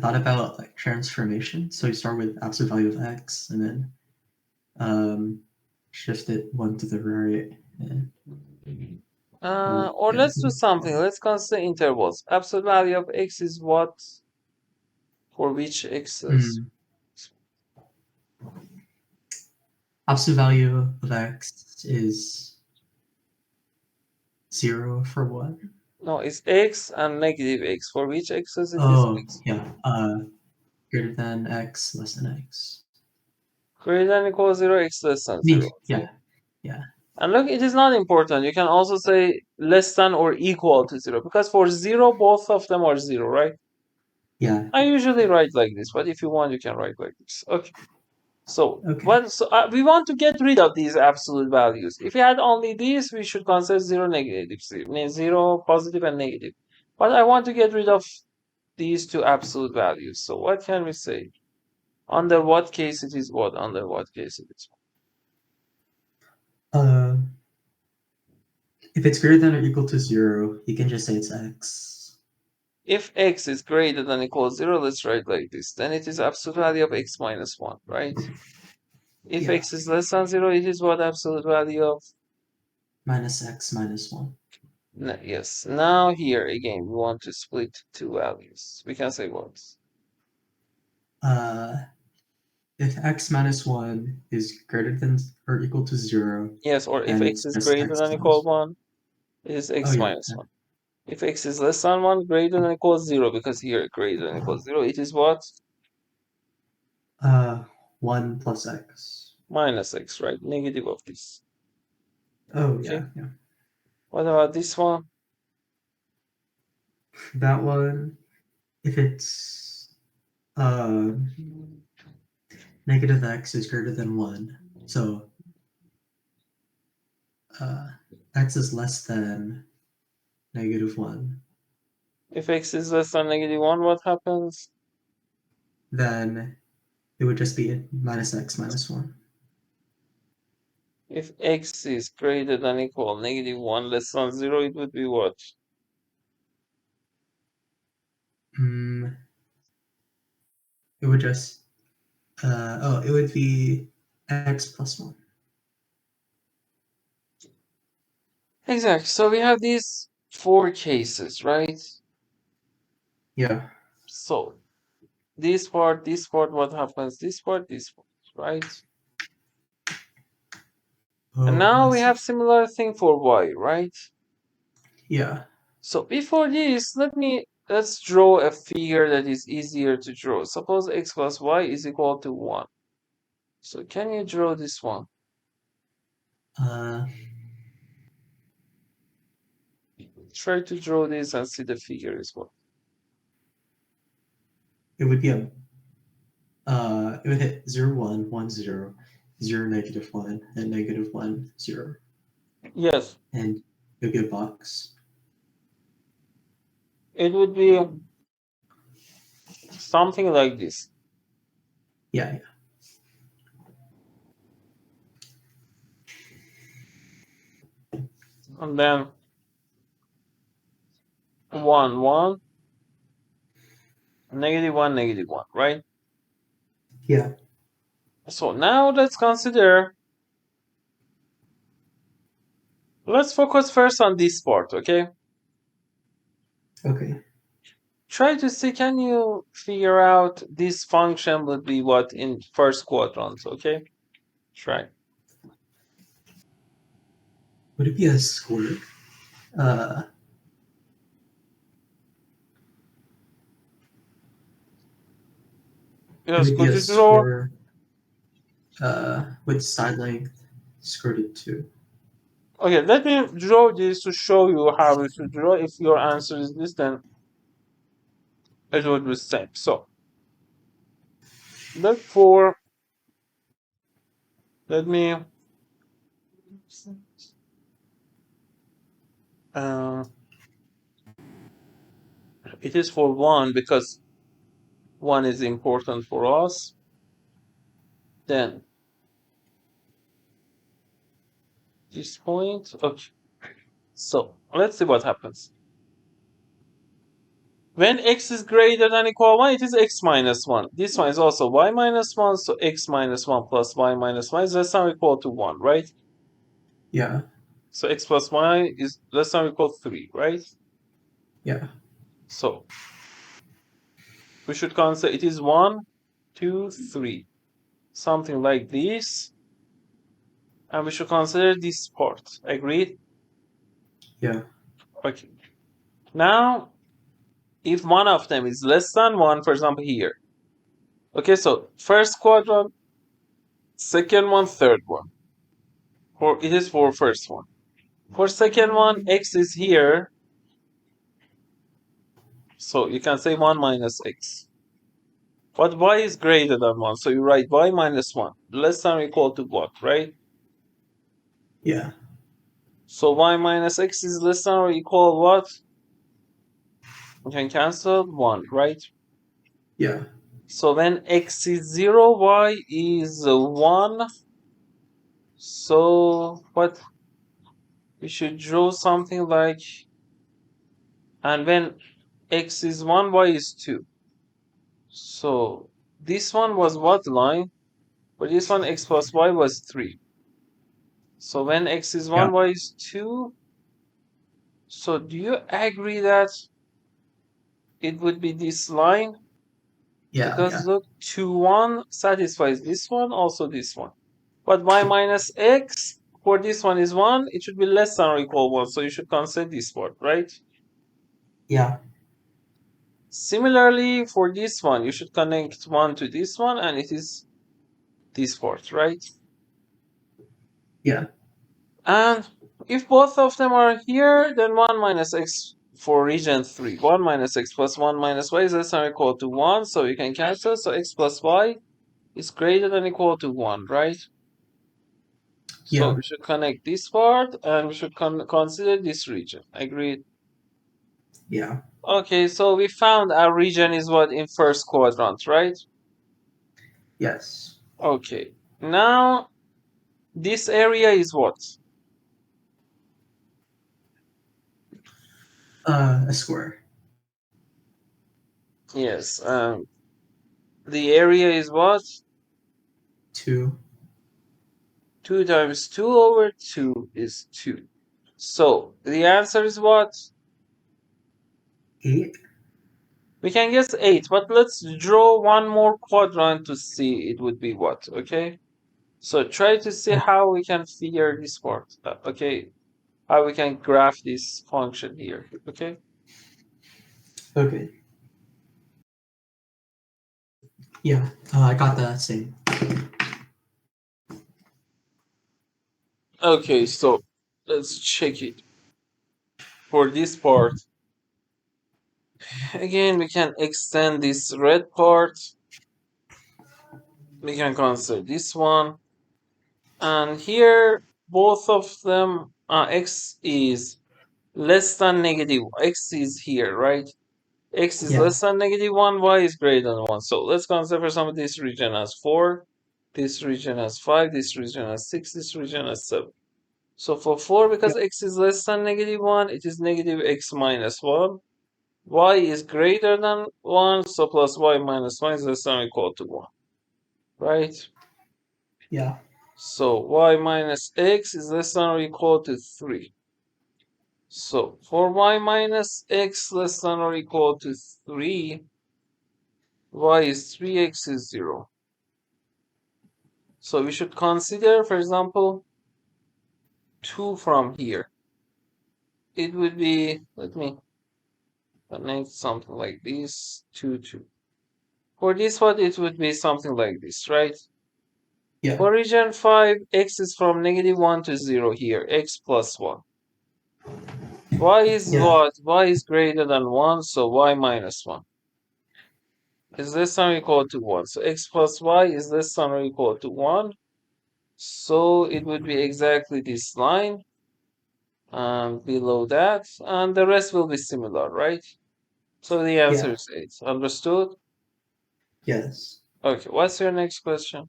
thought about like transformation. So you start with absolute value of x, and then shift it 1 to the right. Or let's do something. Let's consider intervals. Absolute value of x is what? For which x's? Absolute value of x is 0 for what? No, it's x and negative x. For which x's it is Oh, x? yeah. Greater than x, less than x. Greater than or equal 0, x less than 0. Yeah, yeah. And look, it is not important. You can also say less than or equal to 0. Because for 0, both of them are 0, right? Yeah. I usually write like this, but if you want, you can write like this. Okay. So, Okay. we want to get rid of these absolute values. If we had only these, we should consider 0, negative, 0, positive, and negative. But I want to get rid of these two absolute values. So what can we say? Under what case it is what? Under what case it is what? If it's greater than or equal to 0, you can just say it's x. If x is greater than or equal to 0, let's write like this. Then it is absolute value of x minus 1, right? If Yeah. x is less than 0, it is what absolute value of? Minus x minus 1. Yes. Now here again, we want to split two values. We can say what? If x minus 1 is greater than or equal to 0, Yes, or if then x it's is just greater x than or equal minus to 1, it is x yeah. minus 1. If x is less than 1, greater than or equal to 0, because here greater than or equal to 0, it is what? 1 plus x. Minus x, right? Negative of this. Oh, Okay. yeah. What about this one? That one, if it's negative x is greater than 1, so x is less than negative 1, If x is less than negative 1, what happens? then it would just be minus x minus 1. If x is greater than or equal to negative 1 less than 0, it would be what? It would just, it would be x plus 1. Exactly. So we have these 4 cases, right? Yeah. So this part, what happens? This part, right? And now we have similar thing for y, right? Yeah. So before this, let's draw a figure that is easier to draw. Suppose x plus y is equal to 1. So can you draw this one? Try to draw this and see the figure as well. It would be it would hit 0, 1, 1, 0, 0, negative 1, and negative 1, 0. Yes. And it would be a box. It would be something like this. Yeah. And then 1, 1, negative 1, negative 1, right? Yeah. So now let's consider. Let's focus first on this part, okay? Okay. Try to see, can you figure out this function would be what in first quadrant, okay? Try. Would it be a square? Yes, it would be could a you draw? square with side length square root of 2. Okay, let me draw this to show you how you should draw. If your answer is this, then it would be the same. So, therefore, let me it is for 1 because 1 is important for us. Then this point, okay. So let's see what happens. When x is greater than or equal 1, it is x minus 1. This one is also y minus 1, so x minus 1 plus y minus 1 is less than or equal to 1, right? Yeah. So x plus y is less than or equal to 3, right? Yeah. So we should consider it is 1, 2, 3. Something like this. And we should consider this part. Agreed? Yeah. Okay. Now, if one of them is less than 1, for example, here. Okay, so first quadrant, second one, third one. It is for first one. For second one, x is here. So you can say 1 minus x. But y is greater than 1. So you write y minus 1. Less than or equal to what, right? Yeah. So y minus x is less than or equal what? You can cancel 1, right? Yeah. So when x is 0, y is 1. So what? We should draw something like, and when x is 1, y is 2. So this one was what line? For this one, x plus y was 3. So when x is 1, Yeah. y is 2. So do you agree that it would be this line? Yeah. Because Yeah. look, 2, 1 satisfies this one, also this one. But y minus x, for this one is 1, it should be less than or equal 1. So you should consider this part, right? Yeah. Similarly, for this one, you should connect 1 to this one, and it is this part, right? Yeah. And if both of them are here, then 1 minus x for region 3. 1 minus x plus 1 minus y is less than or equal to 1, so you can cancel. So x plus y is greater than or equal to 1, right? So Yeah. we should connect this part, and we should consider this region. Agreed? Yeah. Okay, so we found our region is what in first quadrant, right? Yes. Okay, now this area is what? A square. Yes, the area is what? 2. 2 times 2 over 2 is 2. So the answer is what? 8. We can guess 8, but let's draw one more quadrant to see it would be what, okay? So try to see how we can figure this part, okay? How we can graph this function here, okay? Okay. Yeah. I got the same. Okay, so let's check it. For this part, again, we can extend this red part. We can consider this one. And here, both of them, x is less than negative. X is here, right? X is Yeah. less than negative 1, y is greater than 1. So let's consider for some of this region as 4, this region as 5, this region as 6, this region as 7. So for 4, because x is less than negative 1, it is negative x minus 1. Y is greater than 1, so plus y minus 1 is less than or equal to 1. Right? Yeah. So y minus x is less than or equal to 3. So for y minus x less than or equal to 3, y is 3, x is 0. So we should consider, for example, 2 from here. It would be, let me connect something like this, 2, 2. For this one, it would be something like this, right? Yeah. For region 5, x is from negative 1 to 0 here, x plus 1. Y is Yeah. what? Y is greater than 1, so y minus 1 is less than or equal to 1. So x plus y is less than or equal to 1. So it would be exactly this line below that, and the rest will be similar, right? So the answer Yeah. is 8. Understood? Yes. Okay, what's your next question?